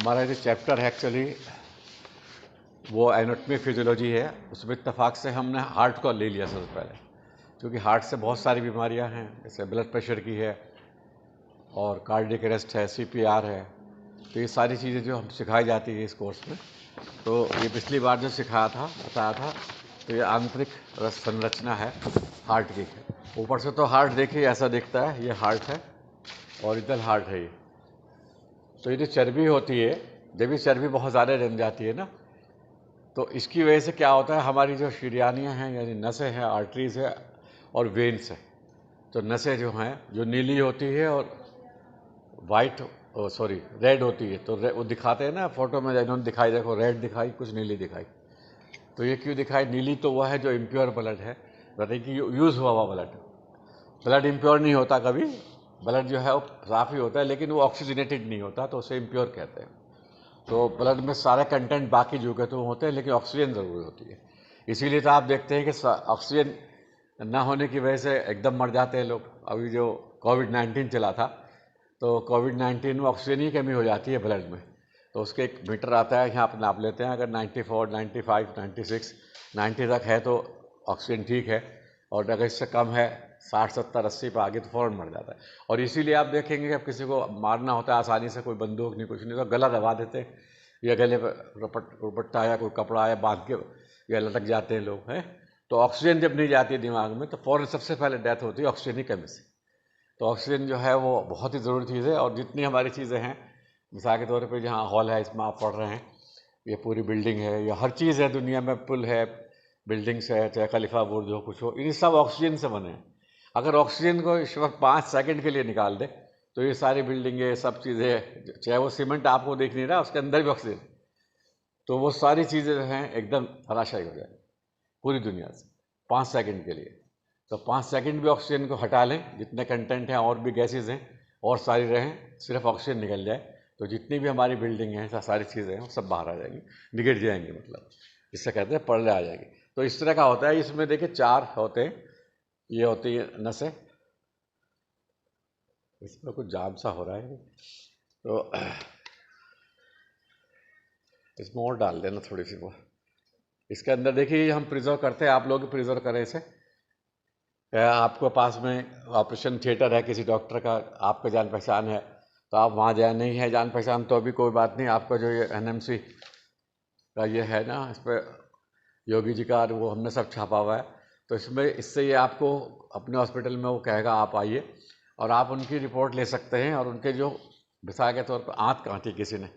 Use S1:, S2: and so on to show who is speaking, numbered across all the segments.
S1: हमारा जो चैप्टर है एक्चुअली वो एनाटॉमी फिजियोलॉजी है। उसमें इत्तेफाक से हमने हार्ट को ले लिया सबसे पहले, क्योंकि हार्ट से बहुत सारी बीमारियां हैं, जैसे ब्लड प्रेशर की है और कार्डियक अरेस्ट है, CPR है। तो ये सारी चीज़ें जो हम सिखाई जाती है इस कोर्स में, तो ये पिछली बार जो सिखाया था बताया था, तो ये आंतरिक संरचना है हार्ट की। ऊपर से तो हार्ट देखिए ऐसा दिखता है, ये हार्ट है, ओरिजिनल हार्ट है ये। तो ये जो चर्बी होती है, जब ये चर्बी बहुत ज़्यादा जम जाती है ना, तो इसकी वजह से क्या होता है, हमारी जो शरीयानियाँ हैं यानी नसें हैं, आर्टरीज़ है और वेन्स है। तो नसें जो हैं जो नीली होती है और वाइट रेड होती है, तो वो दिखाते हैं ना फोटो में, इन्होंने दिखाई, देखो रेड दिखाई, कुछ नीली दिखाई। तो ये क्यों दिखाई नीली? तो वह है जो इम्प्योर ब्लड है, मतलब कि यूज़ हुआ हुआ ब्लड इम्प्योर नहीं होता कभी। ब्लड जो है वो साफ़ ही होता है, लेकिन वो ऑक्सीजनेटेड नहीं होता, तो उसे इम्प्योर कहते हैं। तो ब्लड में सारे कंटेंट बाकी जो कहते हैं होते हैं, लेकिन ऑक्सीजन ज़रूरी होती है। इसीलिए तो आप देखते हैं कि ऑक्सीजन ना होने की वजह से एकदम मर जाते हैं लोग। अभी जो कोविड-19 चला था, तो कोविड-19 में ऑक्सीजन की कमी हो जाती है ब्लड में। तो उसके एक मीटर आता है, यहाँ आप नाप लेते हैं, अगर 94, 95, 96, 90 तक है तो ऑक्सीजन ठीक है, और अगर इससे कम है 60, 70, 80 पे आगे तो फ़ौरन मर जाता है। और इसीलिए आप देखेंगे कि अब किसी को मारना होता है आसानी से, कोई बंदूक नहीं, कुछ नहीं, तो गला दबा देते हैं, या गले पर दुपट्टा या कोई कपड़ा या बांध के या लटक जाते हैं लोग, हैं। तो ऑक्सीजन जब नहीं जाती है दिमाग में, तो फ़ौरन सबसे पहले डेथ होती है ऑक्सीजन की कमी से। तो ऑक्सीजन जो है वो बहुत ही ज़रूरी चीज़ है। और जितनी हमारी चीज़ें हैं, मिसाल के तौर पे जहाँ हॉल है, इसमें आप पढ़ रहे हैं, ये पूरी बिल्डिंग है, या हर चीज़ है दुनिया में, पुल है, बिल्डिंग्स है, चाहे खलीफा बुर्ज हो, कुछ हो, इन सब ऑक्सीजन से बने हैं। अगर ऑक्सीजन को इस वक्त 5 सेकंड के लिए निकाल दे, तो ये सारी बिल्डिंगें, सब चीज़ें, चाहे वो सीमेंट आपको दिख नहीं रहा, उसके अंदर भी ऑक्सीजन, तो वो सारी चीज़ें जो हैं एकदम धराशायी हो जाए पूरी दुनिया से 5 सेकंड के लिए। तो 5 सेकंड भी ऑक्सीजन को हटा लें, जितने कंटेंट हैं और भी गैसेज हैं और सारी रहें, सिर्फ ऑक्सीजन निकल जाए, तो जितनी भी हमारी बिल्डिंग हैं, सारी चीज़ें हैं, वो सब बाहर आ जाएंगी, निगट जाएंगी, मतलब इससे कहते हैं पर्दे आ जाएंगे। तो इस तरह का होता है। इसमें देखिए 4 होते हैं, ये होती है नसें। इसमें कुछ जाम सा हो रहा है, तो इसमें और डाल देना थोड़ी सी वो। इसके अंदर देखिए हम प्रिजर्व करते हैं, आप लोग प्रिजर्व करें इसे। आपके पास में ऑपरेशन थिएटर है किसी डॉक्टर का, आपका जान पहचान है, तो आप वहाँ जाए। नहीं है जान पहचान तो अभी कोई बात नहीं, आपका जो ये NMC का ये है ना, इस पर योगी जी का वो हमने सब छापा हुआ है, तो इसमें इससे ये आपको अपने हॉस्पिटल में वो कहेगा आप आइए, और आप उनकी रिपोर्ट ले सकते हैं। और उनके जो मिसाल के तौर पर आँत काटी किसी ने,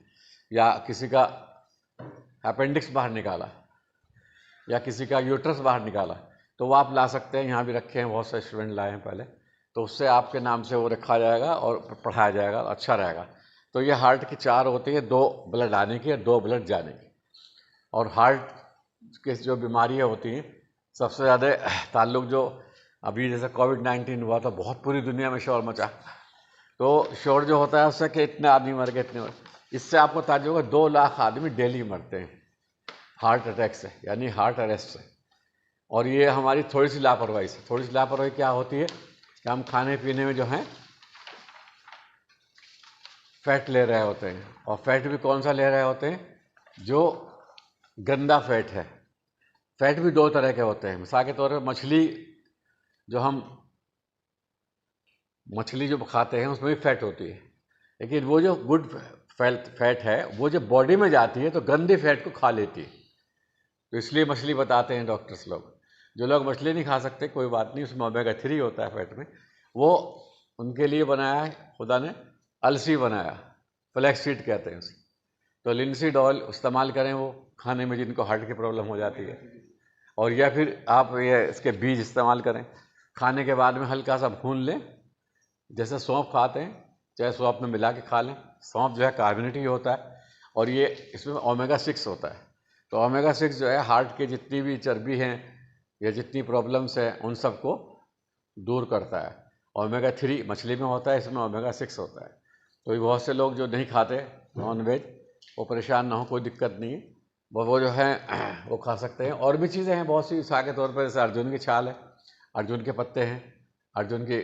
S1: या किसी का अपेंडिक्स बाहर निकाला, या किसी का यूट्रस बाहर निकाला, तो वो आप ला सकते हैं। यहाँ भी रखे हैं, बहुत से स्टूडेंट लाए हैं पहले, तो उससे आपके नाम से वो रखा जाएगा और पढ़ाया जाएगा, अच्छा रहेगा। तो ये हार्ट की 4 होती है, 2 ब्लड आने की और 2 ब्लड जाने की। और हार्ट की जो बीमारियाँ होती हैं, सबसे ज़्यादा ताल्लुक जो अभी जैसे कोविड-19 हुआ तो बहुत पूरी दुनिया में शोर मचा। तो शोर जो होता है उससे कि इतने आदमी मर गए, इतने मर, इससे आपको ताज्जुब होगा 2 लाख आदमी डेली मरते हैं हार्ट अटैक से, यानी हार्ट अरेस्ट से। और ये हमारी थोड़ी सी लापरवाही से। थोड़ी सी लापरवाही क्या होती है कि हम खाने पीने में जो है फैट ले रहे होते हैं, और फैट भी कौन सा ले रहे होते हैं, जो गंदा फैट है। फैट भी 2 तरह के होते हैं। मिसाल के तौर पर मछली जो खाते हैं उसमें भी फैट होती है, लेकिन वो जो गुड फैट है वो जो बॉडी में जाती है तो गंदे फैट को खा लेती है। तो इसलिए मछली बताते हैं डॉक्टर्स लोग। जो लोग मछली नहीं खा सकते कोई बात नहीं, उसमें ओमेगा-3 होता है फैट में, वो उनके लिए बनाया है खुदा ने, अलसी बनाया, फ्लैक्स सीड कहते हैं उसे। तो लिनसीड ऑयल इस्तेमाल करें वो खाने में, जिनको हार्ट की प्रॉब्लम हो जाती है। और या फिर आप ये इसके बीज इस्तेमाल करें, खाने के बाद में हल्का सा भून लें, जैसे सौंफ खाते हैं, चाहे सौंफ में मिला के खा लें। सौंफ जो है कार्बोनेटेड होता है, और ये इसमें ओमेगा-6 होता है। तो ओमेगा-6 जो है हार्ट के जितनी भी चर्बी हैं या जितनी प्रॉब्लम्स हैं उन सबको दूर करता है। ओमेगा-3 मछली में होता है, इसमें ओमेगा-6 होता है। तो ये बहुत से लोग जो नहीं खाते नॉन वेज, वो परेशान ना हो, कोई दिक्कत नहीं है, वो जो है वो खा सकते हैं। और भी चीज़ें हैं बहुत सी, मिसाल के तौर पर जैसे अर्जुन की छाल है, अर्जुन के पत्ते हैं, अर्जुन की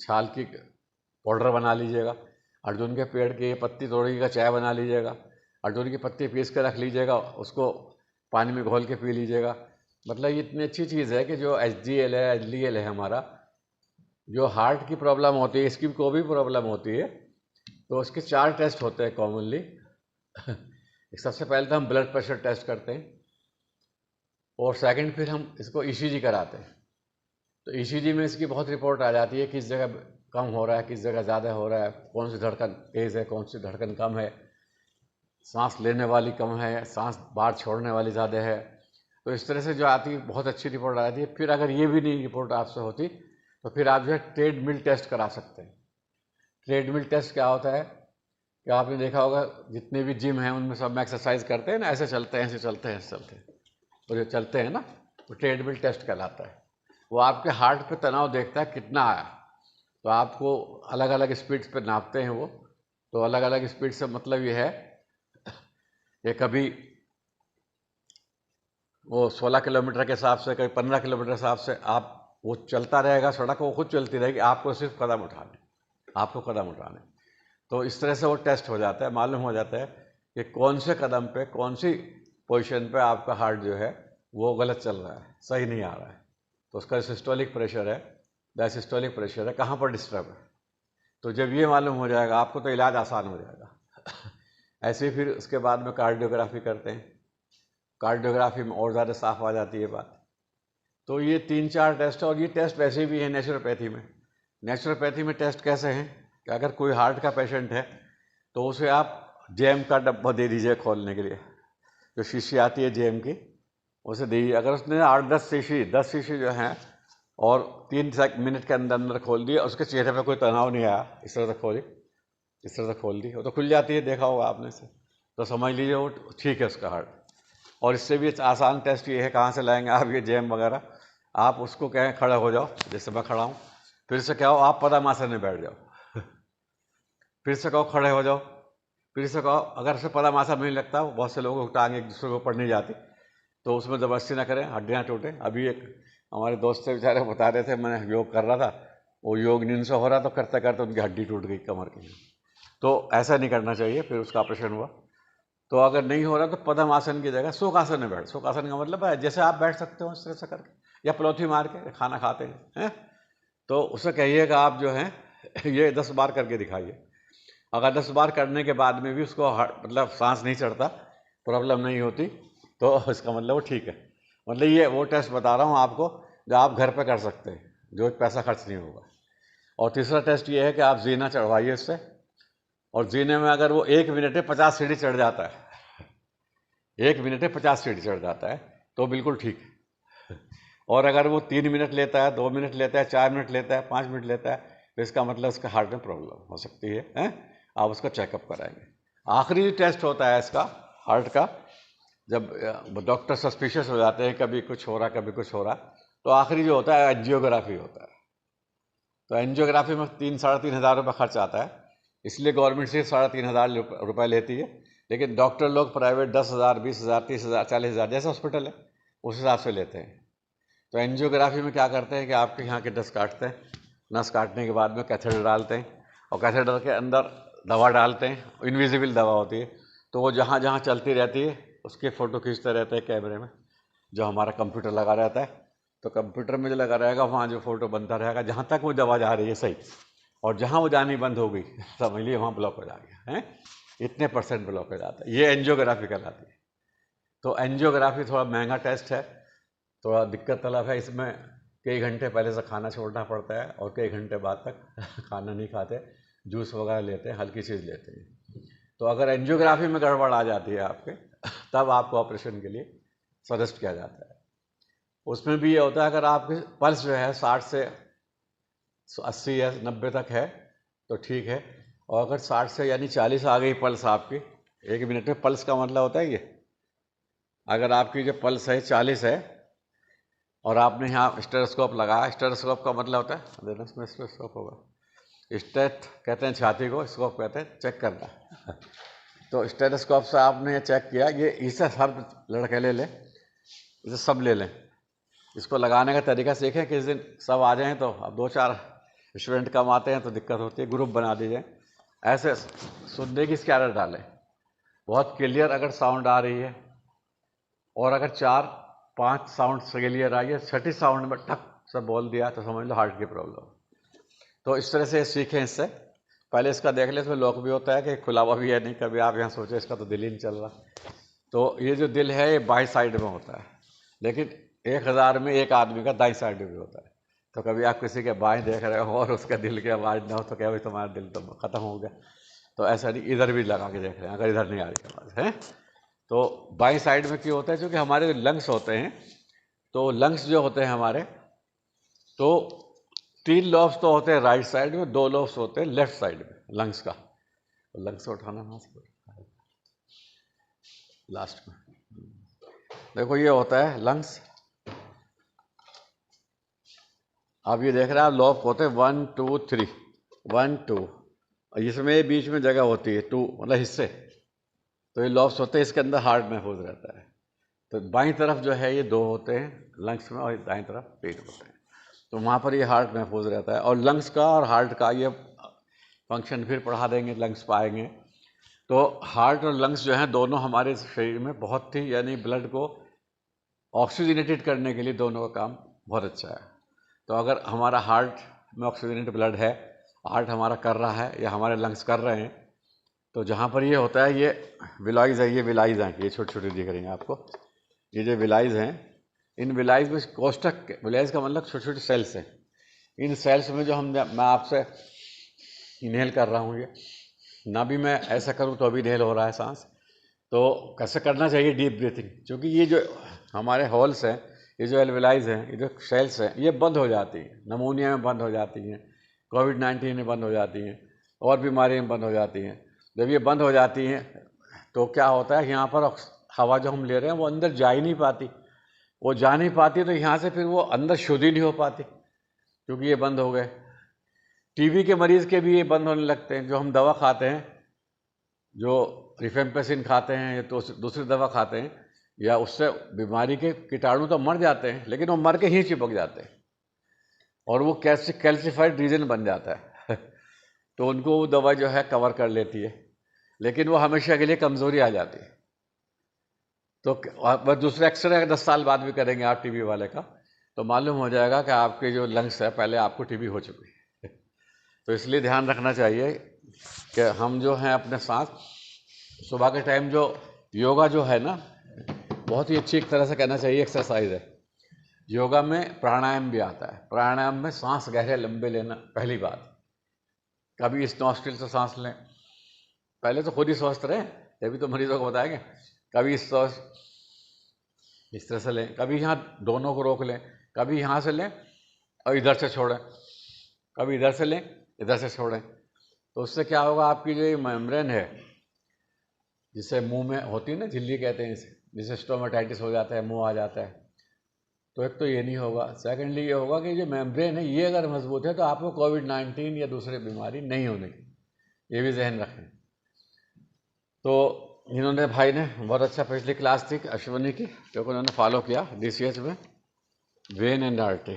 S1: छाल की पाउडर बना लीजिएगा। अर्जुन के पेड़ की पत्ती तोड़िएगा, चाय बना लीजिएगा, अर्जुन की पत्ती पीस के रख लीजिएगा, उसको पानी में घोल के पी लीजिएगा। मतलब ये इतनी अच्छी चीज़ है कि जो HDL है, HDL है हमारा, जो हार्ट की प्रॉब्लम होती है, इसकी को भी प्रॉब्लम होती है, तो उसके 4 टेस्ट होते हैं कॉमनली। सबसे पहले तो हम ब्लड प्रेशर टेस्ट करते हैं, और सेकंड फिर हम इसको ECG कराते हैं। तो ECG में इसकी बहुत रिपोर्ट आ जाती है, किस जगह कम हो रहा है, किस जगह ज़्यादा हो रहा है, कौन सी धड़कन तेज़ है, कौन सी धड़कन कम है, सांस लेने वाली कम है, सांस बाहर छोड़ने वाली ज़्यादा है। तो इस तरह से जो आती है बहुत अच्छी रिपोर्ट आ जाती है। फिर अगर ये भी नहीं रिपोर्ट आपसे होती तो फिर आप जो है ट्रेडमिल टेस्ट करा सकते हैं। ट्रेडमिल टेस्ट क्या होता है कि आपने देखा होगा जितने भी जिम हैं उनमें सब में एक्सरसाइज करते हैं ना, ऐसे चलते हैं, ऐसे चलते हैं, ऐसे चलते हैं, तो जो चलते हैं ना, वो ट्रेडमिल टेस्ट कहलाता है। वो आपके हार्ट पे तनाव देखता है कितना आया, तो आपको अलग अलग स्पीड्स पे नापते हैं वो। तो अलग अलग स्पीड से मतलब ये है कि कभी वो 16 किलोमीटर के हिसाब से, कभी 15 किलोमीटर के हिसाब से आप वो चलता रहेगा, सड़क वो खुद चलती रहेगी, आपको सिर्फ कदम उठाने, आपको कदम उठाने। तो इस तरह से वो टेस्ट हो जाता है, मालूम हो जाता है कि कौन से कदम पे, कौन सी पोजीशन पे आपका हार्ट जो है वो गलत चल रहा है, सही नहीं आ रहा है। तो उसका सिस्टोलिक प्रेशर है, डायसिस्टोलिक प्रेशर है, कहाँ पर डिस्टर्ब है। तो जब ये मालूम हो जाएगा आपको तो इलाज आसान हो जाएगा। ऐसे ही फिर उसके बाद में कार्डियोग्राफी करते हैं। कार्डियोग्राफी में और ज़्यादा साफ आ जाती है बात। तो ये 3-4 टेस्ट है, और ये टेस्ट वैसे भी है नेचुरोपैथी में। नेचुरोपैथी में टेस्ट कैसे हैं कि अगर कोई हार्ट का पेशेंट है तो उसे आप जैम का डब्बा दे दीजिए खोलने के लिए, जो शीशी आती है जैम की, उसे दीजिए। अगर उसने 8-10 शीशी जो हैं और 3 मिनट के अंदर अंदर खोल दिए, उसके चेहरे पे कोई तनाव नहीं आया, इस तरह से खोली, इस तरह से खोल दी, वो तो खुल जाती है, देखा होगा आपने से, तो समझ लीजिए वो ठीक है उसका हार्ट। और इससे भी आसान टेस्ट ये है, कहाँ से लाएंगे आप ये जैम वगैरह, आप उसको कहें खड़े हो जाओ, जैसे मैं खड़ा हूँ, फिर से क्या हो आप पद्मासन में बैठ जाओ, फिर से कहो खड़े हो जाओ, फिर से कहो, अगर से पद्मासन नहीं लगता, बहुत से लोगों को टांग एक दूसरे के ऊपर नहीं जाती, तो उसमें ज़बरदस्ती ना करें, हड्डियाँ टूटें। अभी एक हमारे दोस्त से बेचारे बता रहे थे, मैंने योग कर रहा था, वो योग नींद से हो रहा, तो करते करते उनकी हड्डी टूट गई कमर की। तो ऐसा नहीं करना चाहिए, फिर उसका ऑपरेशन हुआ। तो अगर नहीं हो रहा तो पद्मासन की जगह शोकासन में बैठ। शोकासन का मतलब है जैसे आप बैठ सकते हो इस तरह से करके, या पलौथी मार के खाना खाते हैं, तो उसे कहिएगा आप जो है ये 10 बार करके दिखाइए। अगर 10 बार करने के बाद में भी उसको मतलब सांस नहीं चढ़ता, प्रॉब्लम नहीं होती, तो इसका मतलब वो ठीक है। मतलब ये वो टेस्ट बता रहा हूँ आपको जो आप घर पे कर सकते हैं, जो पैसा खर्च नहीं होगा। और तीसरा टेस्ट ये है कि आप जीना चढ़वाइए इससे, और जीने में अगर वो 1 मिनट में 50 सीढ़ी चढ़ जाता है, 1 मिनट में 50 सीढ़ी चढ़ जाता है, तो बिल्कुल ठीक है। और अगर वो 3 मिनट लेता है, 2 मिनट लेता है, 4 मिनट लेता है, 5 मिनट लेता है, तो इसका मतलब उसका हार्ट में प्रॉब्लम हो सकती है, आप उसका चेकअप कराएंगे। आखिरी टेस्ट होता है इसका हार्ट का, जब डॉक्टर सस्पिशियस हो जाते हैं कभी कुछ हो रहा कभी कुछ हो रहा, तो आखिरी जो होता है एंजियोग्राफी होता है। तो एंजियोग्राफी में 3-3.5 हज़ार रुपये खर्च आता है, इसलिए गवर्नमेंट से 3.5 रुपये लेती है। लेकिन डॉक्टर लोग प्राइवेट 10,000, 20,000, 30,000, 40,000 जैसे हॉस्पिटल है उस हिसाब से लेते हैं। तो एंजियोग्राफी में क्या करते हैं कि आपके यहाँ के नस काटते हैं, नस काटने के बाद में कैथेटर डालते हैं, और कैथेटर के अंदर दवा डालते हैं, इनविजिबल दवा होती है, तो वो जहाँ जहाँ चलती रहती है उसके फ़ोटो खींचते रहते हैं कैमरे में, जो हमारा कंप्यूटर लगा रहता है। तो कंप्यूटर में जो लगा रहेगा वहाँ जो फ़ोटो बनता रहेगा, जहाँ तक वो दवा जा रही है सही, और जहाँ वो जानी बंद हो गई समझ लीजिए वहाँ ब्लॉक हो जाएगा, हैं इतने % ब्लॉक हो जाता है। ये एंजियोग्राफी कहलाती है। तो एंजियोग्राफी थोड़ा महंगा टेस्ट है, थोड़ा दिक्कत तलब है, इसमें कई घंटे पहले से खाना छोड़ना पड़ता है, और कई घंटे बाद तक खाना नहीं खाते, जूस वगैरह लेते हैं, हल्की चीज़ लेते हैं। तो अगर एंजियोग्राफी में गड़बड़ आ जाती है आपके, तब आपको ऑपरेशन के लिए सजेस्ट किया जाता है। उसमें भी ये होता है अगर आपके पल्स जो है 60 से 80 या 90 तक है तो ठीक है, और अगर 60 से यानी 40 आ गई पल्स आपकी 1 मिनट में, पल्स का मतलब होता है ये, अगर आपकी जो पल्स है 40 है और आपने यहाँ स्टेथोस्कोप लगाया, स्टेथोस्कोप का मतलब होता है देना, इसमें स्टेथोस्कोप होगा, स्टेथ कहते हैं छाती को, स्कोप कहते हैं चेक करना। तो स्टेथोस्कोप से आपने ये चेक किया, ये इसे हर लड़के ले लें, इसे सब ले लें। इसको लगाने का तरीका सीखें, किस दिन सब आ जाएं तो अब 2-4 स्टूडेंट कम आते हैं तो दिक्कत होती है, ग्रुप बना दीजिए, ऐसे सुनने की इसकी आदत डालें। बहुत क्लियर अगर साउंड आ रही है और अगर 4-5 साउंड क्लियर आई है, छठी साउंड में ठक से बोल दिया तो समझ लो हार्ट की प्रॉब्लम। तो इस तरह से सीखें इससे। पहले इसका देख ले, इसमें लॉक भी होता है कि खुला हुआ भी है नहीं, कभी आप यहाँ सोचे इसका तो दिल ही नहीं चल रहा। तो ये जो दिल है ये बाई साइड में होता है, लेकिन 1000 में एक आदमी का दाई साइड में भी होता है। तो कभी आप किसी के बाएं देख रहे हो और उसका दिल की आवाज़ ना हो तो क्या भाई तुम्हारा दिल तो ख़त्म हो गया। तो ऐसा नहीं, इधर भी लगा के देख रहे हैं अगर इधर नहीं आ रही आवाज़ है। तो बाई साइड में क्यों होता है? क्योंकि हमारे लंग्स होते हैं, तो लंग्स जो होते हैं हमारे, तो 3 लॉब्स तो होते हैं राइट साइड में, 2 लॉब्स होते हैं लेफ्ट साइड में लंग्स का। लंग्स उठाना मास्क लास्ट में देखो, ये होता है लंग्स। आप ये देख रहे हैं, आप लॉब होते हैं 1 2 3, 1 2, और इसमें बीच में जगह होती है 2, मतलब हिस्से। तो ये लॉब्स होते हैं, इसके अंदर हार्ट महफूज रहता है। तो बाईं तरफ जो है ये 2 होते हैं लंग्स में, और दाईं तरफ पेट होते हैं। तो वहाँ पर ये हार्ट महफूज रहता है। और लंग्स का और हार्ट का ये फंक्शन फिर पढ़ा देंगे, लंग्स पाएंगे। तो हार्ट और लंग्स जो हैं दोनों हमारे शरीर में बहुत ही, यानी ब्लड को ऑक्सीजनेटेड करने के लिए दोनों का काम बहुत अच्छा है। तो अगर हमारा हार्ट में ऑक्सीजनेटेड ब्लड है, हार्ट हमारा कर रहा है या हमारे लंग्स कर रहे हैं, तो जहाँ पर ये होता है, ये विलाइज है, ये विलाइज हैं, ये छोटी छोटी दिख रही हैं आपको, ये जो विलाइज हैं, इन विलाइज में कोष्ठक, विलाइज का मतलब छोटे छोटे सेल्स हैं। इन सेल्स में जो मैं आपसे इनहेल कर रहा हूँ, ये ना भी मैं ऐसा करूँ तो अभी इनहेल हो रहा है सांस। तो कैसे करना चाहिए? Deep breathing. क्योंकि ये जो हमारे होल्स हैं, ये जो एल्वेलाइज हैं, ये जो सेल्स हैं, ये बंद हो जाती हैं, नमूनिया में बंद हो जाती हैं, कोविड-19 में बंद हो जाती हैं, और बीमारी में बंद हो जाती हैं। जब ये बंद हो जाती हैं तो क्या होता है, यहाँ पर हवा जो हम ले रहे हैं वो अंदर जा ही नहीं पाती। वो जा नहीं पाती तो यहाँ से फिर वो अंदर शुद्ध ही नहीं हो पाती, क्योंकि ये बंद हो गए। टीबी के मरीज़ के भी ये बंद होने लगते हैं। जो हम दवा खाते हैं, जो रिफेम्पेसिन खाते हैं या तो दूसरी दवा खाते हैं, या उससे बीमारी के कीटाणु तो मर जाते हैं, लेकिन वो मर के ही चिपक जाते हैं और वो कैल्सिफाइड रीजन बन जाता है तो उनको वो दवा जो है कवर कर लेती है, लेकिन वो हमेशा के लिए कमज़ोरी आ जाती है। तो बस दूसरा एक्सरे 10 साल बाद भी करेंगे आप टीबी वाले का, तो मालूम हो जाएगा कि आपके जो लंग्स है, पहले आपको टीबी हो चुकी है। तो इसलिए ध्यान रखना चाहिए कि हम जो हैं अपने साथ सुबह के टाइम जो योगा जो है ना, बहुत ही अच्छी एक तरह से कहना चाहिए एक्सरसाइज है। योगा में प्राणायाम भी आता है। प्राणायाम में सांस गहरे लंबे लेना पहली बात। कभी इस नॉस्ट्रिल से सांस लें, पहले तो खुद ही स्वस्थ रहें, तभी तो मरीजों को बताएंगे। कभी इस तरह से लें, कभी यहाँ दोनों को रोक लें, कभी यहाँ से लें और इधर से छोड़ें, कभी इधर से लें, इधर से छोड़ें। तो उससे क्या होगा, आपकी जो ये मेम्ब्रेन है, जिसे मुंह में होती है ना, झिल्ली कहते हैं इसे, जिसे स्टोमेटाइटिस हो जाता है, मुंह आ जाता है, तो एक तो ये नहीं होगा। सेकेंडली ये होगा कि जो मेम्ब्रेन है ये अगर मजबूत है तो आपको कोविड-19 या दूसरी बीमारी नहीं होने की, ये भी जहन रखें। तो इन्होंने भाई ने बहुत अच्छा, पिछली क्लास थी अश्विनी की, क्योंकि उन्होंने फॉलो किया DCH में वेन एंड आर्टरी,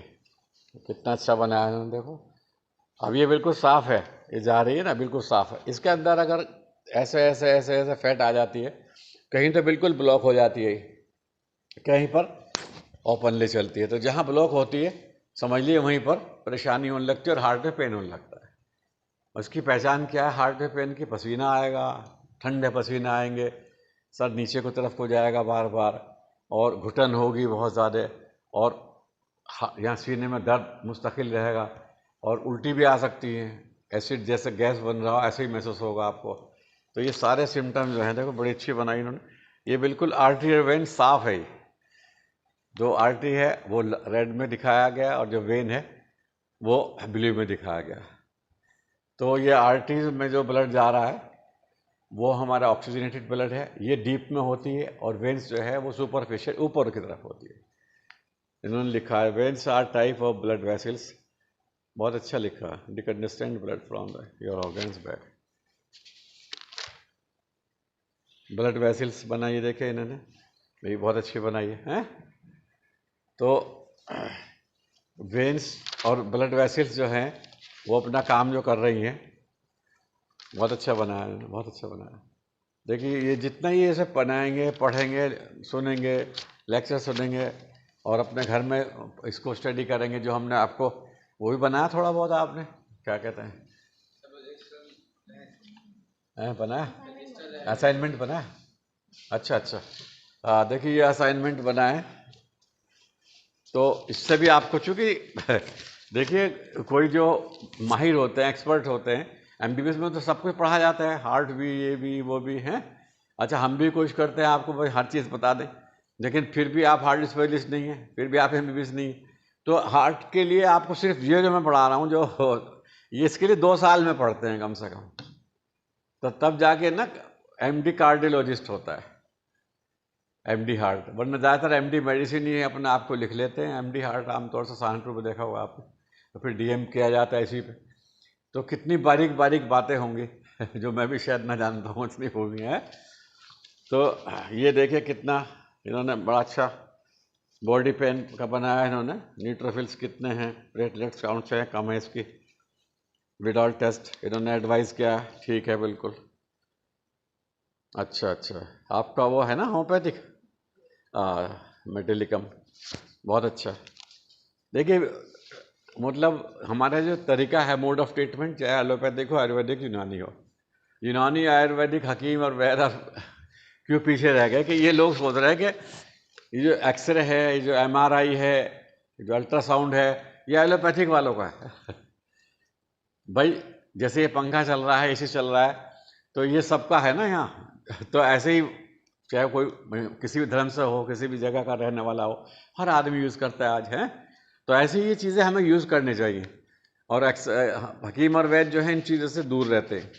S1: कितना अच्छा बनाया उन्होंने। देखो अब ये बिल्कुल साफ़ है, ये जा रही है ना, बिल्कुल साफ़ है। इसके अंदर अगर ऐसे ऐसे ऐसे ऐसे फैट आ जाती है, कहीं तो बिल्कुल ब्लॉक हो जाती है, कहीं पर ओपनली चलती है। तो जहाँ ब्लॉक होती है समझ लिए वहीं पर परेशानी होने लगती है और हार्ट में पेन होने लगता है। उसकी पहचान क्या है हार्ट में पेन की? पसीना आएगा, ठंडे पसीना आएंगे, सर नीचे की तरफ को जाएगा बार बार, और घुटन होगी बहुत ज़्यादा, और यहाँ सीने में दर्द मुस्तकिल रहेगा, और उल्टी भी आ सकती है, एसिड जैसे गैस बन रहा हो ऐसे ही महसूस होगा आपको। तो ये सारे सिम्टम्स जो हैं, देखो बड़ी अच्छी बनाई इन्होंने। ये बिल्कुल आर्टरी और वेन साफ है। जो आर्टरी है वो रेड में दिखाया गया और जो वेन है वो ब्लू में दिखाया गया। तो ये आर्टरीज में जो ब्लड जा रहा है वो हमारा ऑक्सीजनेटेड ब्लड है, ये डीप में होती है, और वेन्स जो है वो सुपरफिशियल ऊपर की तरफ होती है। इन्होंने लिखा है veins are type of blood vessels, बहुत अच्छा लिखा है, the understand blood from your organs back. Blood vessels बनाई देखे इन्होंने, ये बहुत अच्छी बनाई है। तो वेन्स और ब्लड वेसल्स जो हैं वो अपना काम जो कर रही हैं, बहुत अच्छा बनाया है, बहुत अच्छा बनाया। देखिए ये जितना ही ऐसे बनाएंगे, पढ़ेंगे, सुनेंगे, लेक्चर सुनेंगे और अपने घर में इसको स्टडी करेंगे, जो हमने आपको वो भी बनाया थोड़ा बहुत, आपने क्या कहते हैं बनाया, असाइनमेंट बनाया। अच्छा अच्छा, देखिए ये असाइनमेंट बनाए तो इससे भी आपको, चूँकि देखिए कोई जो माहिर होते हैं, एक्सपर्ट होते हैं, एमबीबीएस में तो सब कुछ पढ़ा जाता है, हार्ट भी, ये भी, वो भी हैं। अच्छा, हम भी कोशिश करते हैं आपको भाई हर चीज़ बता दें, लेकिन फिर भी आप हार्ट स्पेशलिस्ट नहीं हैं, फिर भी आप एमबीबीएस नहीं हैं। तो हार्ट के लिए आपको सिर्फ ये जो मैं पढ़ा रहा हूँ, जो ये इसके लिए 2 साल में पढ़ते हैं कम से कम, तो तब जाके ना एमडी कार्डियोलॉजिस्ट होता है, एमडी हार्ट। वरना ज़्यादातर एमडी मेडिसिन ही अपने आप को लिख लेते हैं, एमडी हार्ट आमतौर से सहारनपुर में देखा होगा आपने, तो फिर डीएम किया जाता है इसी पे। तो कितनी बारीक बारीक बातें होंगी जो मैं भी शायद ना जानता हूँ, इतनी होगी हैं। तो ये देखिए कितना इन्होंने बड़ा अच्छा बॉडी पेन का बनाया है इन्होंने, न्यूट्रोफिल्स कितने हैं, प्लेटलेट्स काउंट से कम है इसकी, विडाल टेस्ट इन्होंने एडवाइस किया, ठीक है बिल्कुल। अच्छा अच्छा, आपका वो है ना होम्योपैथिक मेटेलिकम, बहुत अच्छा। देखिए मतलब हमारा जो तरीका है, मोड ऑफ ट्रीटमेंट, चाहे एलोपैथिक हो, आयुर्वेदिक, यूनानी हो, यूनानी, आयुर्वेदिक, हकीम और वैद्य क्यों पीछे रह गए कि ये लोग सोच रहे हैं कि ये जो एक्सरे है, ये जो एमआरआई है, ये जो अल्ट्रासाउंड है, ये एलोपैथिक वालों का है। भाई जैसे ये पंखा चल रहा है, एसी चल रहा है, तो ये सबका है ना यहाँ। तो ऐसे ही चाहे कोई किसी भी धर्म से हो, किसी भी जगह का रहने वाला हो, हर आदमी यूज़ करता है आज, है। तो ऐसी ये चीज़ें हमें यूज़ करनी चाहिए। और हकीम और वैद्य जो है इन चीज़ों से दूर रहते हैं,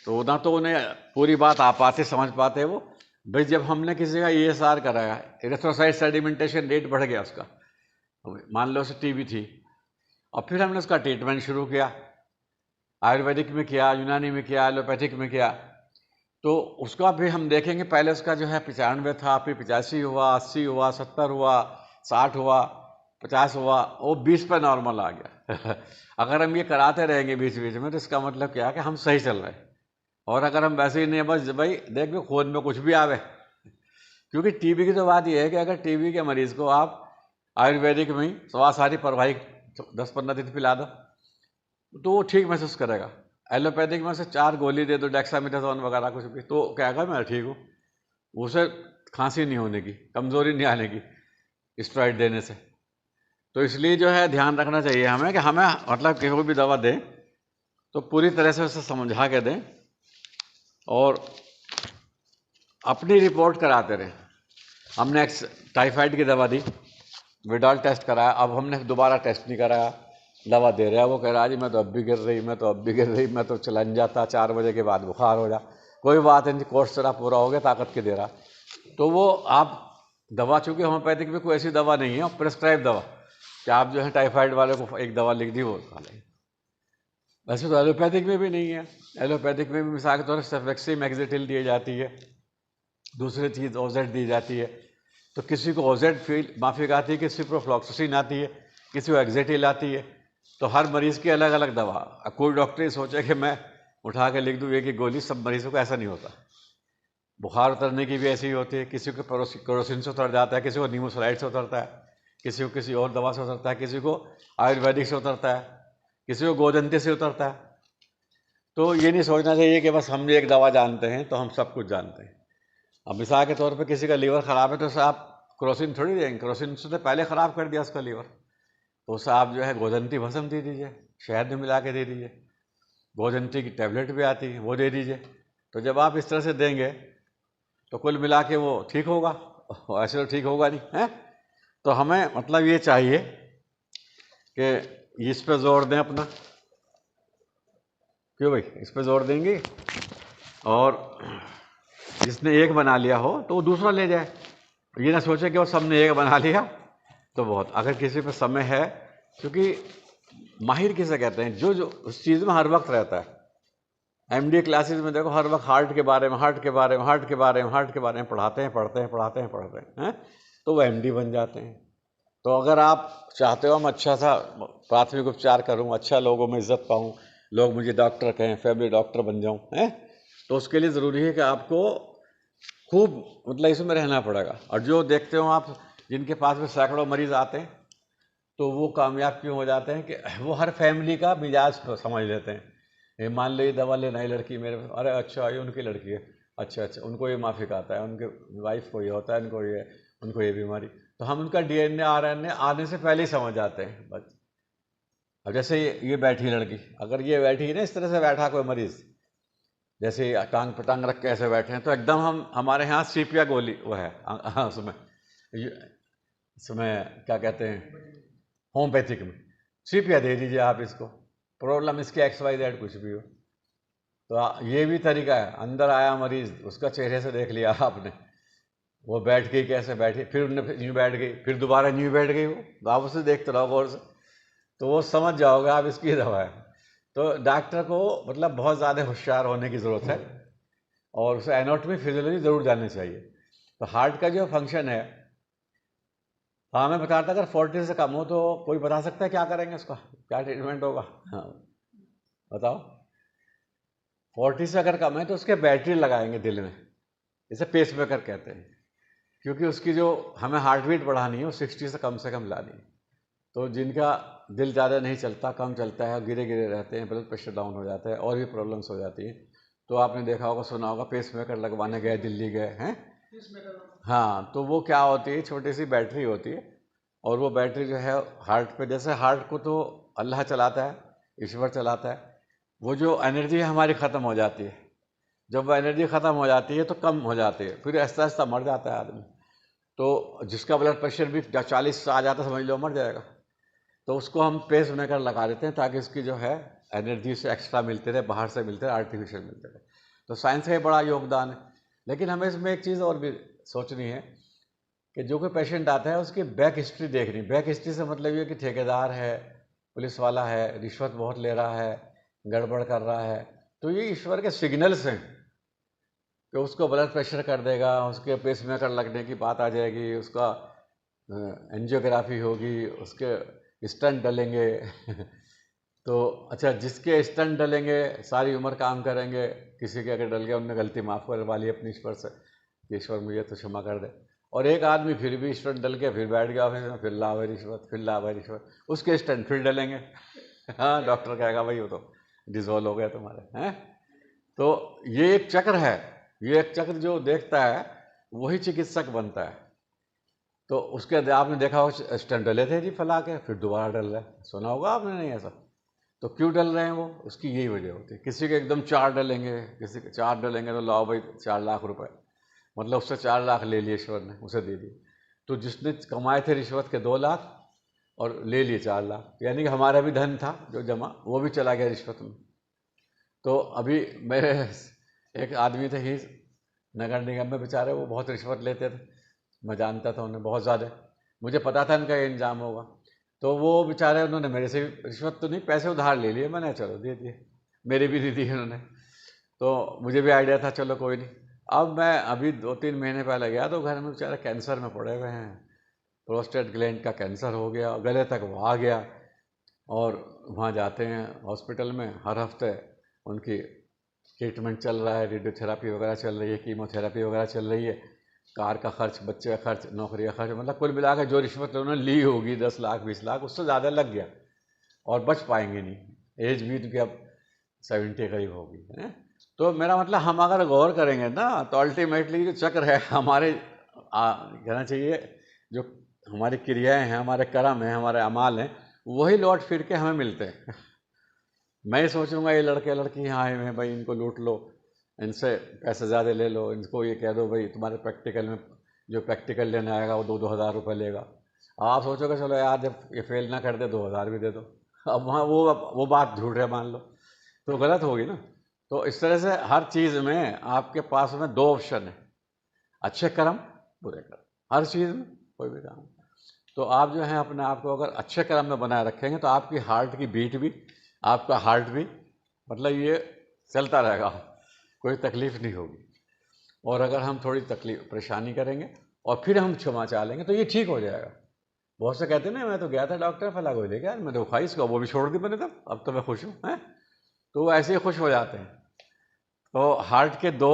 S1: तो ना तो उन्हें पूरी बात आ पाते, समझ पाते वो। भाई जब हमने किसी का ESR कराया, एरिथ्रोसाइट सेडिमेंटेशन रेट बढ़ गया उसका, मान लो उसे टीबी थी, और फिर हमने उसका ट्रीटमेंट शुरू किया, आयुर्वेदिक में किया, यूनानी में किया, एलोपैथिक में किया, तो उसका भी हम देखेंगे। पहले उसका जो है 95 था, फिर 85 हुआ, 80 हुआ, 70 हुआ, 60 हुआ, 50 हुआ, वो 20 पर नॉर्मल आ गया। अगर हम ये कराते रहेंगे बीच बीच में, तो इसका मतलब क्या है कि हम सही चल रहे हैं। और अगर हम वैसे ही नहीं, बस भाई देख लो खून में कुछ भी आवे, क्योंकि टीबी की तो बात यह है कि अगर टीबी के मरीज को आप आयुर्वेदिक में ही सारी परवाही 10-15 दिन पिला दो, तो वो ठीक महसूस करेगा। एलोपैथिक में से 4 गोली दे दो, डेक्सामेथासोन वगैरह कुछ भी, तो कहेगा मैं ठीक हूँ, उसे खांसी नहीं होने की, कमज़ोरी नहीं आने की स्टेरॉइड देने से। तो इसलिए जो है ध्यान रखना चाहिए हमें कि हमें मतलब कोई भी दवा दें तो पूरी तरह से उसे समझा के दें और अपनी रिपोर्ट कराते रहें। हमने टाइफाइड की दवा दी, विडाल टेस्ट कराया, अब हमने दोबारा टेस्ट नहीं कराया, दवा दे रहा है, वो कह रहा है जी मैं तो अब भी गिर रही, मैं तो अब भी गिर रही, मैं तो चलन जाता, 4 बजे के बाद बुखार हो जा, कोई बात नहीं, कोर्स तेरा पूरा हो गया, ताकत के दे रहा। तो वो आप दवा, चूँकि होम्योपैथिक में कोई ऐसी दवा नहीं है प्रिस्क्राइब दवा कि आप जो है टाइफाइड वाले को एक दवा लिख दी वो खा लें। वैसे तो एलोपैथिक में भी नहीं है, एलोपैथिक में भी मिसाल के तौर पर सेफेक्सी मैक्सिटिल दी जाती है, दूसरी चीज़ ओजेड दी जाती है। तो किसी को ओजेड फील माफिक आती है, किसी को फ्लॉक्सिसिन आती है, किसी को एक्जेटिल आती है। तो हर मरीज़ की अलग अलग दवा। कोई डॉक्टर ही सोचे कि मैं उठा के लिख दूँ एक ही गोली सब मरीज़ों को, ऐसा नहीं होता। बुखार उतरने की भी ऐसी ही होती है, किसी को केरोसिन से उतर जाता है, किसी को नीमोसलाइड से उतरता है, किसी को किसी और दवा से उतरता है, किसी को आयुर्वेदिक से उतरता है, किसी को गोदंती से उतरता है। तो ये नहीं सोचना चाहिए कि बस हम एक दवा जानते हैं तो हम सब कुछ जानते हैं। अब मिसाल के तौर पे किसी का लीवर ख़राब है तो उसे आप क्रोसिन थोड़ी देंगे, क्रोसिन से तो पहले ख़राब कर दिया उसका लीवर, तो उसे आप जो है गोदंती भस्म दे दीजिए, शहद में मिला के दे दीजिए, गोदंती की टैबलेट भी आती है वो दे दीजिए। तो जब आप इस तरह से देंगे तो कुल मिला के वो ठीक होगा, ऐसे तो ठीक होगा नहीं है। तो हमें मतलब ये चाहिए कि इस पर जोर दें अपना, क्यों भाई, इस पर जोर देंगे, और जिसने एक बना लिया हो तो वो दूसरा ले जाए, ये ना सोचे कि वो सबने एक बना लिया तो बहुत। अगर किसी पे समय है, क्योंकि माहिर किसे कहते हैं, जो जो उस चीज़ में हर वक्त रहता है। एमडी क्लासेस में देखो हर वक्त हार्ट के बारे में, हार्ट के बारे में, हार्ट के बारे में, हार्ट के बारे में पढ़ाते हैं, तो वो एमडी बन जाते हैं। तो अगर आप चाहते हो हम अच्छा सा प्राथमिक उपचार करूँ, अच्छा लोगों में इज्जत पाऊँ, लोग मुझे डॉक्टर कहें, फैमिली डॉक्टर बन जाऊं, हैं? तो उसके लिए ज़रूरी है कि आपको खूब मतलब इसमें रहना पड़ेगा। और जो देखते हो आप, जिनके पास में सैकड़ों मरीज आते हैं, तो वो कामयाब क्यों हो जाते हैं कि वो हर फैमिली का मिजाज समझ लेते हैं। ये मान लो ये दवा लेना है लड़की मेरे, अरे अच्छा ये उनकी लड़की है, अच्छा अच्छा उनको ये माफिक आता है, उनके वाइफ को ये होता है, उनको ये बीमारी, तो हम उनका डीएनए आरएनए आने से पहले ही समझ जाते हैं बस। अब जैसे ये बैठी लड़की, अगर ये बैठी है ना इस तरह से बैठा कोई मरीज, जैसे टांग पे टांग रख के ऐसे बैठे हैं, तो एकदम हम हमारे यहाँ सीपिया गोली वो है उसमें इसमें क्या कहते हैं होम्योपैथिक में सीपिया दे दीजिए आप इसको, प्रॉब्लम इसके XYZ कुछ भी हो। तो ये भी तरीका है, अंदर आया मरीज, उसका चेहरे से देख लिया आपने, वो बैठ गई कैसे बैठी, फिर न्यू बैठ गई, फिर दोबारा न्यू बैठ गई, वो आप उसे देखते रहो गौर से, तो वो समझ जाओगे आप इसकी दवा है। तो डॉक्टर को मतलब बहुत ज़्यादा होशियार होने की ज़रूरत है, और उसे एनाटॉमी फिजियोलॉजी ज़रूर जाननी चाहिए। तो हार्ट का जो फंक्शन है, हाँ मैं बता रहा था, अगर 40 से कम हो तो कोई बता सकता है क्या करेंगे उसका, क्या ट्रीटमेंट होगा? हाँ बताओ। 40 से अगर कम है तो उसके बैटरी लगाएंगे दिल में, इसे पेसमेकर कहते हैं, क्योंकि उसकी जो हमें हार्ट बीट बढ़ानी है वो 60 से कम लानी है। तो जिनका दिल ज़्यादा नहीं चलता, कम चलता है, गिरे गिरे रहते हैं, ब्लड प्रेशर डाउन हो जाता है, और भी प्रॉब्लम्स हो जाती हैं, तो आपने देखा होगा, सुना होगा, पेसमेकर लगवाने गए, दिल्ली गए हैं। हाँ, तो वो क्या होती है, छोटी सी बैटरी होती है, और वो बैटरी जो है हार्ट पे, जैसे हार्ट को तो अल्लाह चलाता है, ईश्वर चलाता है, वो जो एनर्जी है हमारी ख़त्म हो जाती है, जब वो एनर्जी ख़त्म हो जाती है तो कम हो जाती है, फिर आहिस्ता आहिस्ता मर जाता है आदमी। तो जिसका ब्लड प्रेशर भी 40 से आ जाता है, समझ लो मर जाएगा। तो उसको हम पेस मेकर लगा देते हैं, ताकि उसकी जो है एनर्जी से एक्स्ट्रा मिलते रहे, बाहर से मिलते रहे, आर्टिफिशियल मिलते रहे। तो साइंस का ये बड़ा योगदान है। लेकिन हमें इसमें एक चीज़ और भी सोचनी है कि जो कोई पेशेंट आता है उसकी बैक हिस्ट्री देखनी। बैक हिस्ट्री से मतलब ये कि ठेकेदार है, पुलिस वाला है, रिश्वत बहुत ले रहा है, गड़बड़ कर रहा है, तो ये ईश्वर के सिग्नल्स हैं कि उसको ब्लड प्रेशर कर देगा, उसके पेसमेकर लगने की बात आ जाएगी, उसका एंजियोग्राफी होगी, उसके स्टंट डलेंगे तो अच्छा, जिसके स्टंट डलेंगे सारी उम्र काम करेंगे, किसी के अगर डल गया उनने गलती माफ़ करवा ली अपनी ईश्वर से कि ईश्वर मुझे तो क्षमा कर दे, और एक आदमी फिर भी स्टंट डल के फिर बैठ गया ऑफिस में, फिर ला भाई रिश्वत, फिर ला भाई रिश्वत, उसके स्टंट फिर डलेंगे हाँ, डॉक्टर कहेगा भाई वो तो डिजोल्व हो गया तुम्हारे, हैं? तो ये एक चक्र है, ये एक चक्र जो देखता है वही चिकित्सक बनता है। तो उसके आपने देखा हो स्टंट डले थे जी फैला के, फिर दोबारा डल रहे, सुना होगा आपने, नहीं ऐसा? तो क्यों डल रहे हैं वो, उसकी यही वजह होती है। किसी के एकदम 4 डलेंगे, किसी के 4 डलेंगे तो लाओ भाई 4 लाख रुपए, मतलब उससे 4 लाख ले लिए ईश्वर ने, उसे दे दिए। तो जिसने कमाए थे रिश्वत के 2 लाख और ले लिए 4 लाख, यानी कि हमारा भी धन था जो जमा, वो भी चला गया रिश्वत में। तो अभी मेरे एक आदमी थे ही नगर निगम में, बेचारे वो बहुत रिश्वत लेते थे, मैं जानता था उन्हें बहुत ज़्यादा, मुझे पता था इनका ये इंजाम होगा। तो वो बेचारे, उन्होंने मेरे से रिश्वत तो नहीं, पैसे उधार ले लिए, मैंने चलो दे दिए, मेरी भी दी थी उन्होंने, तो मुझे भी आइडिया था चलो कोई नहीं। अब मैं अभी 2-3 महीने पहले गया तो घर में बेचारे कैंसर में पड़े हुए हैं, प्रोस्टेट ग्लैंड का कैंसर हो गया, गले तक वो आ गया, और वहाँ जाते हैं हॉस्पिटल में, हर हफ्ते उनकी ट्रीटमेंट चल रहा है, रेडियोथेरापी वगैरह चल रही है, कीमोथेरापी वगैरह चल रही है, कार का खर्च, बच्चे का खर्च, नौकरी का खर्च, मतलब कुल मिलाकर जो रिश्वत उन्होंने ली होगी 10 लाख 20 लाख, उससे ज़्यादा लग गया, और बच पाएंगे नहीं, एज भी उनकी अब 70 करीब होगी, है। तो मेरा मतलब, हम अगर गौर करेंगे ना तो अल्टीमेटली जो चक्र है हमारे, कहना चाहिए जो हमारी क्रियाएं हैं, हमारे कर्म हैं, हमारे अमाल हैं, वही लौट फिर के हमें मिलते हैं मैं सोचूंगा ये लड़के लड़की यहाँ आए हुए हैं भाई, इनको लूट लो, इनसे पैसे ज़्यादा ले लो, इनको ये कह दो भाई तुम्हारे प्रैक्टिकल में जो प्रैक्टिकल लेने आएगा वो 2-2 हज़ार रुपये लेगा। आप सोचोगे चलो यार जब ये फेल ना कर दे 2 हज़ार भी दे दो, अब वहाँ वो बात झूठ है मान लो, तो गलत होगी ना। तो इस तरह से हर चीज़ में आपके पास में 2 ऑप्शन है, अच्छे कर्म, बुरे कर्म, हर चीज़ में कोई भी काम। तो आप जो है अपने आप को अगर अच्छे कर्म में बनाए रखेंगे तो आपकी हार्ट की बीट भी, आपका हार्ट भी, मतलब ये चलता रहेगा, कोई तकलीफ नहीं होगी। और अगर हम थोड़ी तकलीफ परेशानी करेंगे और फिर हम क्षमा चाह लेंगे तो ये ठीक हो जाएगा। बहुत से कहते हैं ना मैं तो गया था डॉक्टर फला कोई लेके यार, मैं तो खाई इसको, वो भी छोड़ दी मैंने, तब अब तो मैं खुश हूँ, हैं। तो वो ऐसे ही खुश हो जाते हैं। तो हार्ट के दो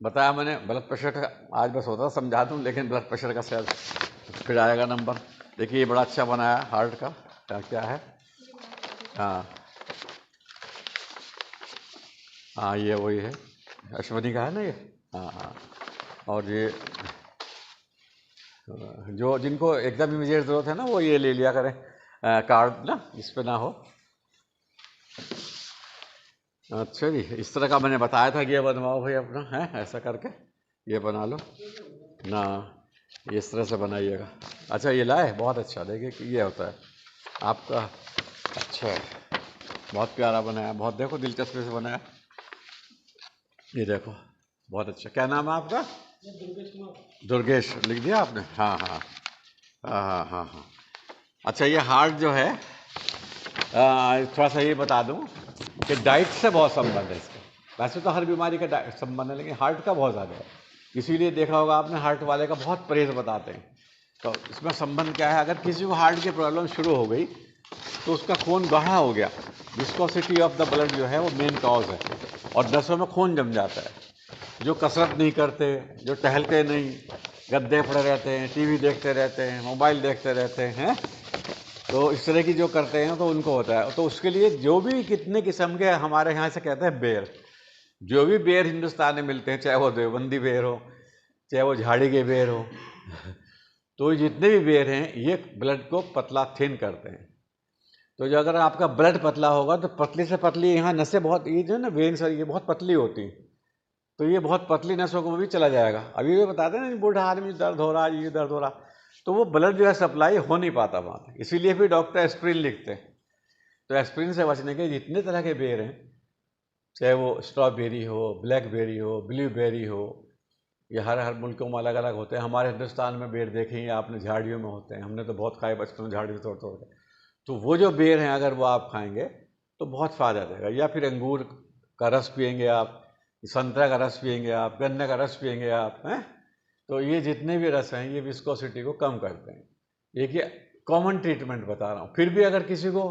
S1: बताया मैंने, ब्लड प्रेशर का आज बस होता समझा दूँ, लेकिन ब्लड प्रेशर का शायद फिर आएगा नंबर। देखिए ये बड़ा अच्छा बनाया हार्ट का, क्या क्या है, हाँ हाँ ये वही है, अश्वनी का है ना ये, हाँ हाँ। और ये जो जिनको एकदम इमीडिएट ज़रूरत है ना, वो ये ले लिया करें कार्ड ना, इस पे ना हो। अच्छा जी, इस तरह का मैंने बताया था कि ये बनवाओ भाई अपना, है ऐसा करके ये बना लो ना, इस तरह से बनाइएगा। अच्छा ये लाए, बहुत अच्छा, देखिए कि ये होता है आपका, अच्छा है, बहुत प्यारा बनाया, बहुत देखो दिलचस्पी से बनाया, ये देखो बहुत अच्छा। क्या नाम है आपका? दुर्गेश, लिख दिया आपने? हाँ हाँ हाँ हाँ हाँ हाँ। अच्छा ये हार्ट जो है, थोड़ा सा ये बता दूं कि डाइट से बहुत संबंध है इसका। वैसे तो हर बीमारी का संबंध है, लेकिन हार्ट का बहुत ज़्यादा है। इसीलिए देखा होगा आपने, हार्ट वाले का बहुत परहेज बताते हैं। तो इसमें संबंध क्या है, अगर किसी को हार्ट की प्रॉब्लम शुरू हो गई तो उसका खून गाढ़ा हो गया, विस्कोसिटी ऑफ द ब्लड जो है वो मेन कॉज है, और नसों में खून जम जाता है। जो कसरत नहीं करते, जो टहलते नहीं, गद्दे पड़े रहते हैं, टीवी देखते रहते हैं, मोबाइल देखते रहते हैं, तो इस तरह की जो करते हैं तो उनको होता है। तो उसके लिए जो भी कितने किस्म के हमारे यहाँ से कहते हैं बेर, जो भी बेर हिंदुस्तान में मिलते हैं, चाहे वो देवबंदी बेर हो, चाहे वो झाड़ी के बेर हो, तो जितने भी बेर हैं ये ब्लड को पतला थिन करते हैं। तो जो अगर आपका ब्लड पतला होगा तो पतली से पतली यहाँ नसें बहुत, ये जो ना वेन्स ये बहुत पतली होती हैं, तो ये बहुत पतली नसों को भी चला जाएगा। अभी ये बताते हैं ना बूढ़ा आदमी दर्द हो रहा है, ये दर्द हो रहा, तो वो ब्लड जो है सप्लाई हो नहीं पाता वहाँ तक, इसीलिए फिर डॉक्टर एस्प्रिन लिखते हैं। तो एस्प्रिन से बचने के जितने तरह के बेर हैं, चाहे वो स्ट्रॉबेरी हो, ब्लैकबेरी हो, ब्लूबेरी हो, ये हर हर मुल्कों में अलग अलग होते हैं। हमारे हिंदुस्तान में बेर देखे ही आपने, झाड़ियों में होते हैं, हमने तो बहुत खाए बचपन में, झाड़ी तोड़ तोड़ के। तो वो जो बेर हैं अगर वो आप खाएंगे तो बहुत फ़ायदा देगा। या फिर अंगूर का रस पियेंगे आप, संतरा का रस पियेंगे आप, गन्ने का रस पियेंगे आप, हैं, तो ये जितने भी रस हैं ये विस्कोसिटी को कम करते हैं। एक ये कॉमन ट्रीटमेंट बता रहा हूँ। फिर भी अगर किसी को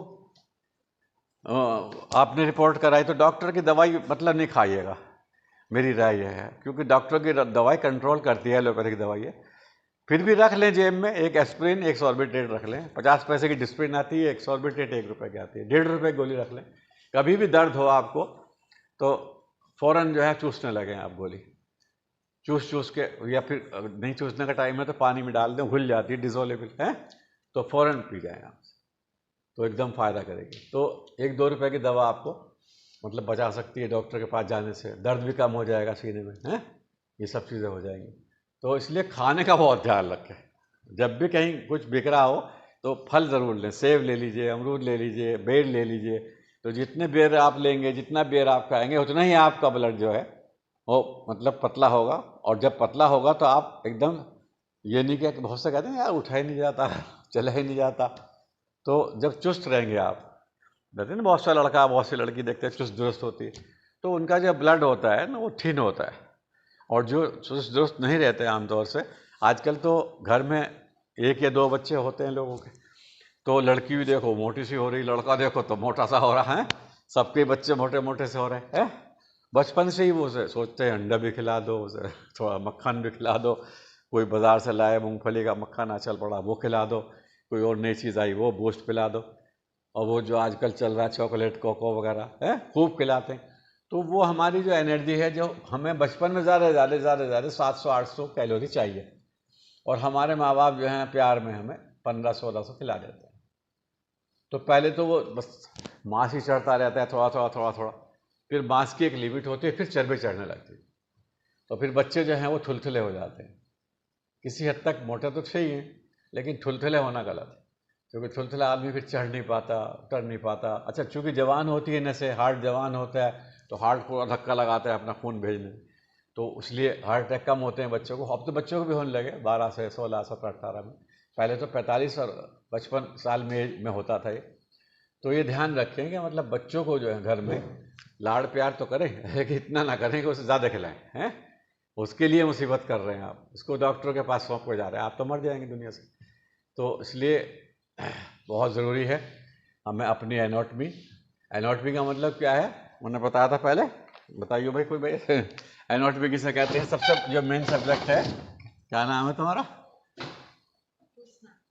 S1: आपने रिपोर्ट कराई तो डॉक्टर की दवाई मतलब नहीं खाइएगा, मेरी राय यह है, क्योंकि डॉक्टर की दवाई कंट्रोल करती है, एलोपैथिक दवाई है। फिर भी रख लें जेब में, एक एस्प्रिन, एक सॉर्बिट्रेट रख लें, 50 पैसे की डिस्प्रिन आती है, एक सॉर्बिट्रेट 1 रुपये की आती है, 1.5 रुपये की गोली रख लें। कभी भी दर्द हो आपको तो फ़ौरन जो है चूसने लगें आप गोली, चूस चूस के, या फिर नहीं चूसने का टाइम है तो पानी में डाल दें, घुल जाती है, डिजोलेबल है, तो फ़ौरन पी जाएँ आप, तो एकदम फ़ायदा करेगी। तो 1-2 रुपये की दवा आपको मतलब बचा सकती है डॉक्टर के पास जाने से, दर्द भी कम हो जाएगा सीने में, हैं, ये सब चीज़ें हो जाएंगी। तो इसलिए खाने का बहुत ध्यान रखें। जब भी कहीं कुछ बिक रहा हो तो फल ज़रूर लें, सेब ले लीजिए, अमरूद ले लीजिए, बेर ले लीजिए। तो जितने बेर आप लेंगे, जितना बेर आप खाएंगे, उतना ही आपका ब्लड जो है वो मतलब पतला होगा। और जब पतला होगा तो आप एकदम, ये नहीं कि बहुत से कहते हैं यार उठा ही नहीं जाता, चला ही नहीं जाता, तो जब चुस्त रहेंगे आप, कहते हैं ना बहुत सा लड़का बहुत सी लड़की देखते हैं चुस्त दुरुस्त होती है, तो उनका जो ब्लड होता है ना वो थिन होता है। और जो चुस्त दुरुस्त नहीं रहते आमतौर से, आजकल तो घर में 1 या 2 बच्चे होते हैं लोगों के, तो लड़की भी देखो मोटी सी हो रही, लड़का देखो तो मोटा सा हो रहा है, सबके बच्चे मोटे मोटे से हो रहे हैं। बचपन से ही वो उसे सोचते हैं अंडा भी खिला दो, उसे थोड़ा मक्खन भी खिला दो, कोई बाज़ार से लाए मूंगफली का मक्खन आजकल पड़ा वो खिला दो, कोई और नई चीज़ आई वो बूस्ट पिला दो, और वो जो आजकल चल रहा है चॉकलेट कोको वगैरह है खूब खिलाते हैं। तो वो हमारी जो एनर्जी है, जो हमें बचपन में ज़्यादा 700-800 कैलोरी चाहिए, और हमारे माँ बाप जो हैं प्यार में हमें 1500-1600 खिला देते हैं। तो पहले तो वो बस मांस ही चढ़ता रहता है, थोड़ा थोड़ा थोड़ा थोड़ा, फिर मांस की एक लिमिट होती है, फिर चर्बी चढ़ने लगती है, तो फिर बच्चे जो हैं वो थुलथुले हो जाते हैं। किसी हद तक मोटे तो थे ही हैं, लेकिन थुलथुले होना गलत है, क्योंकि थुलथुला आदमी फिर चढ़ नहीं पाता, उतर नहीं पाता। अच्छा, चूँकि जवान होती है नसें, हार्ट जवान होता है, तो हार्ट पूरा धक्का लगाता है अपना खून भेजने, तो इसलिए हार्ट अटैक कम होते हैं बच्चों को। अब तो बच्चों को भी होने लगे 12 से 16, 17, 18 में, पहले तो 45 और 55 साल में होता था ये। तो ये ध्यान रखें कि मतलब बच्चों को जो है घर में लाड़ प्यार तो करें, लेकिन इतना ना करें कि उसे ज़्यादा खिलाएं, हैं, उसके लिए मुसीबत कर रहे हैं आप, उसको डॉक्टरों के पास सौंप के जा रहे हैं, आप तो मर जाएंगे दुनिया से। तो इसलिए बहुत ज़रूरी है हमें अपनी एनाटॉमी, एनाटॉमी का मतलब क्या है, मैंने बताया था पहले, बताइए भाई कोई भाई। एनाटॉमी किसे कहते हैं? सबसे जो मेन सब्जेक्ट है, क्या नाम है तुम्हारा?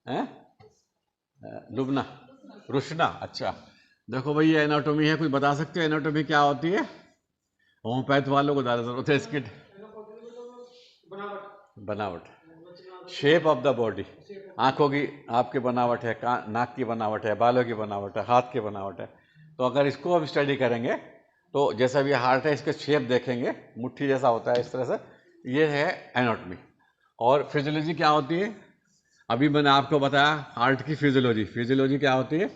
S1: हैं? लुबना, रुशना, अच्छा। देखो भाई ये एनाटॉमी है, कुछ बता सकते हो एनाटॉमी क्या होती है? होम्योपैथ वालों को ज़्यादा जरूरत है इसकी। बनावट, शेप ऑफ द बॉडी, आंखों की आपकी बनावट है, नाक की बनावट है, बालों की बनावट है, हाथ की बनावट है। तो अगर इसको हम स्टडी करेंगे तो जैसा भी हार्ट है इसके शेप देखेंगे, मुट्ठी जैसा होता है इस तरह से, ये है एनाटॉमी। और फिजियोलॉजी क्या होती है? अभी मैंने आपको बताया हार्ट की फिजियोलॉजी। फिजियोलॉजी क्या होती है?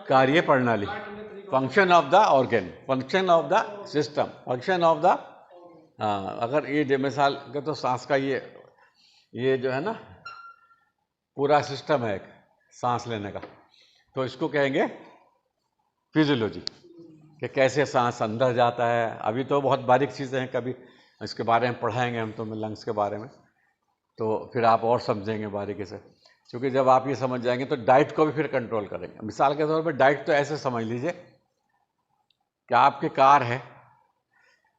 S1: कार्य प्रणाली, function of the organ, function of the system, function of the, हाँ, अगर ये मिसाल के तो सांस का ये जो है ना पूरा सिस्टम है एक सांस लेने का, तो इसको कहेंगे फिजियोलॉजी, कि कैसे सांस अंदर जाता है। अभी तो बहुत बारीक चीज़ें हैं, कभी इसके बारे में पढ़ाएंगे हम तो लंग्स के बारे में, तो फिर आप और समझेंगे बारीकी से। क्योंकि जब आप ये समझ जाएंगे तो डाइट को भी फिर कंट्रोल करेंगे। मिसाल के तौर पर डाइट तो ऐसे समझ लीजिए कि आपकी कार है,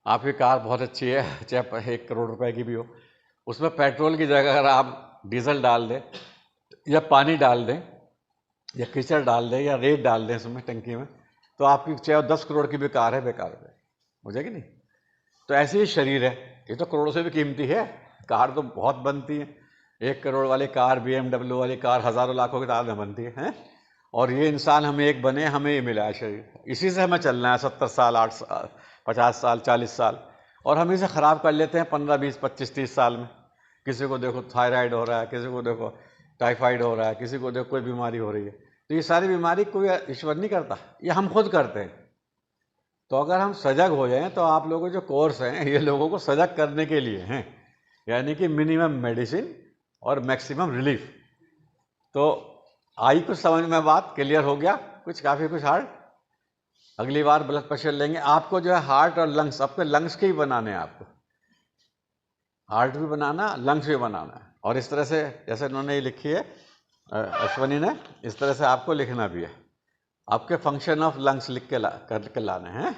S1: आपकी कार बहुत अच्छी है, चाहे 1 करोड़ रुपए की भी हो, उसमें पेट्रोल की जगह अगर आप डीजल डाल दें या पानी डाल दें या कीचड़ डाल दें या रेत डाल दें उसमें टंकी में, तो आपकी चाहे 10 करोड़ की भी कार है, बेकार हो जाएगी नहीं। तो ऐसे ही शरीर है, ये तो करोड़ों से भी कीमती है। कार तो बहुत बनती है, 1 करोड़ वाली कार, BMW वाली कार हज़ारों लाखों की तादाद में बनती है। और ये इंसान हमें एक बने, हमें ये मिला है शरीर, इसी से हमें चलना है 70 साल, 8 साल, 50 साल, 40 साल, और हम इसे ख़राब कर लेते हैं 15, 20, 25, 30 साल में। किसी को देखो थायराइड हो रहा है, किसी को देखो टाइफाइड हो रहा है, किसी को देखो कोई बीमारी हो रही है। तो ये सारी बीमारी कोई ईश्वर नहीं करता, ये हम खुद करते हैं। तो अगर हम सजग हो जाएं तो आप लोगों के जो कोर्स हैं ये लोगों को सजग करने के लिए हैं, यानी कि मिनिमम मेडिसिन और मैक्सिमम रिलीफ। तो आई कुछ समझ में बात? क्लियर हो गया कुछ? काफ़ी कुछ हार्ड। अगली बार ब्लड प्रेशर लेंगे आपको, जो है हार्ट और लंग्स, आपके लंग्स के ही बनाने हैं आपको, हार्ट भी बनाना, लंग्स भी बनाना है। और इस तरह से जैसे इन्होंने ये लिखी है अश्वनी ने, इस तरह से आपको लिखना भी है, आपके फंक्शन ऑफ लंग्स लिख के करके लाने हैं,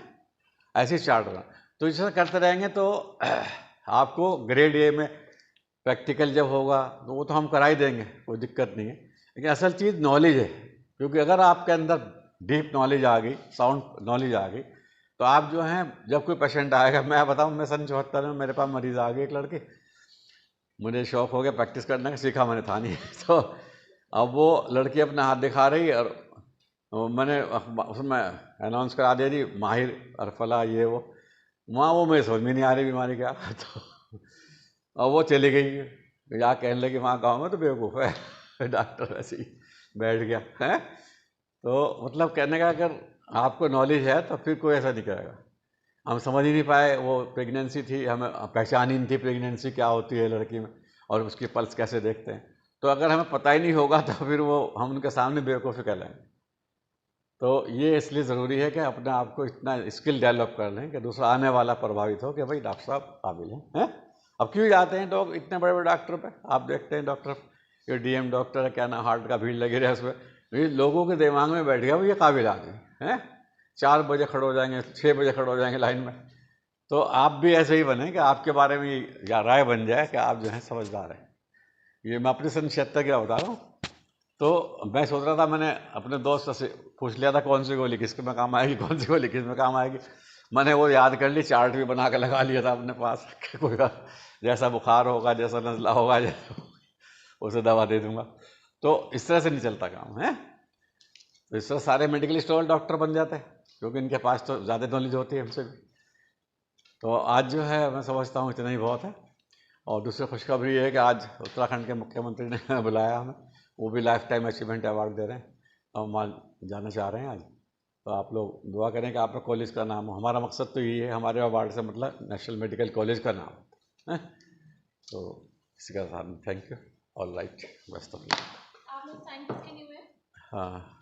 S1: ऐसे चार्ट बना। तो इस तरह करते रहेंगे तो आपको ग्रेड ए में प्रैक्टिकल जब होगा तो वो तो हम करा ही देंगे, कोई दिक्कत नहीं है। लेकिन असल चीज़ नॉलेज है, क्योंकि अगर आपके अंदर डीप नॉलेज आ गई, साउंड नॉलेज आ गई, तो आप जो हैं जब कोई पेशेंट आएगा, मैं बताऊं, मैं सन 74 में मेरे पास मरीज़ आ गए एक लड़के, मुझे शौक हो गया प्रैक्टिस करने का, सीखा मैंने था नहीं तो अब वो लड़की अपना हाथ दिखा रही और मैंने उसमें अनाउंस करा दिया जी माहिर अरफला ये वो, वहाँ वो मुझे समझ में नहीं आ रही बीमारी क्या तो अब वो चली गई, या कहने लगी वहाँ गाँव में तो बेवकूफ़ है डॉक्टर ऐसे ही बैठ गया है। तो मतलब कहने का अगर आपको नॉलेज है तो फिर कोई ऐसा नहीं करेगा। हम समझ ही नहीं पाए, वो प्रेगनेंसी थी, हमें पहचान ही नहीं थी प्रेगनेंसी क्या होती है लड़की में, और उसकी पल्स कैसे देखते हैं। तो अगर हमें पता ही नहीं होगा तो फिर वो हम उनके सामने बेवकूफ़ी कहलाएंगे। तो ये इसलिए ज़रूरी है कि अपने आप को इतना स्किल डेवलप कर लें कि दूसरा आने वाला प्रभावित हो कि भाई डॉक्टर साहब काबिल हैं। अब क्यों जाते हैं लोग इतने बड़े बड़े डॉक्टर पे? आप देखते हैं डॉक्टर, ये DM डॉक्टर है, क्या ना, हार्ट का भीड़ लगी रहे उसमें, ये लोगों के दिमाग में बैठ गया वो ये काबिल आदमी हैं। 4 बजे खड़े हो जाएंगे, 6 बजे खड़े हो जाएंगे लाइन में। तो आप भी ऐसे ही बने कि आपके बारे में या राय बन जाए कि आप जो है समझदार हैं। ये मैं अपने सन 76 का बता रहा हूँ। तो मैं सोच रहा था, मैंने अपने दोस्त से पूछ लिया था कौन सी गोली किसके में काम आएगी, कौन सी गोली किस में काम आएगी। मैंने वो याद कर ली, चार्ट भी बना के लगा लिया था अपने पास कि कोई जैसा बुखार होगा, जैसा नज़ला होगा, उसे दवा दे दूंगा। तो इस तरह से नहीं चलता काम है। तो इस तरह सारे मेडिकल स्टोर डॉक्टर बन जाते हैं, क्योंकि इनके पास तो ज़्यादा नॉलेज होती है हमसे भी। तो आज जो है मैं समझता हूँ इतना ही बहुत है। और दूसरी खुशखबरी ये है कि आज उत्तराखंड के मुख्यमंत्री ने बुलाया हमें, वो भी लाइफ टाइम अचीवमेंट अवार्ड दे रहे हैं, हम वहाँ जाना चाह रहे हैं आज। तो आप लोग दुआ करें कि आपका कॉलेज का नाम हो। हमारा मकसद तो ये है, हमारे अवार्ड से मतलब नेशनल मेडिकल कॉलेज का नाम है। तो इसी का साथ thank you. All right, best of luck. हाँ।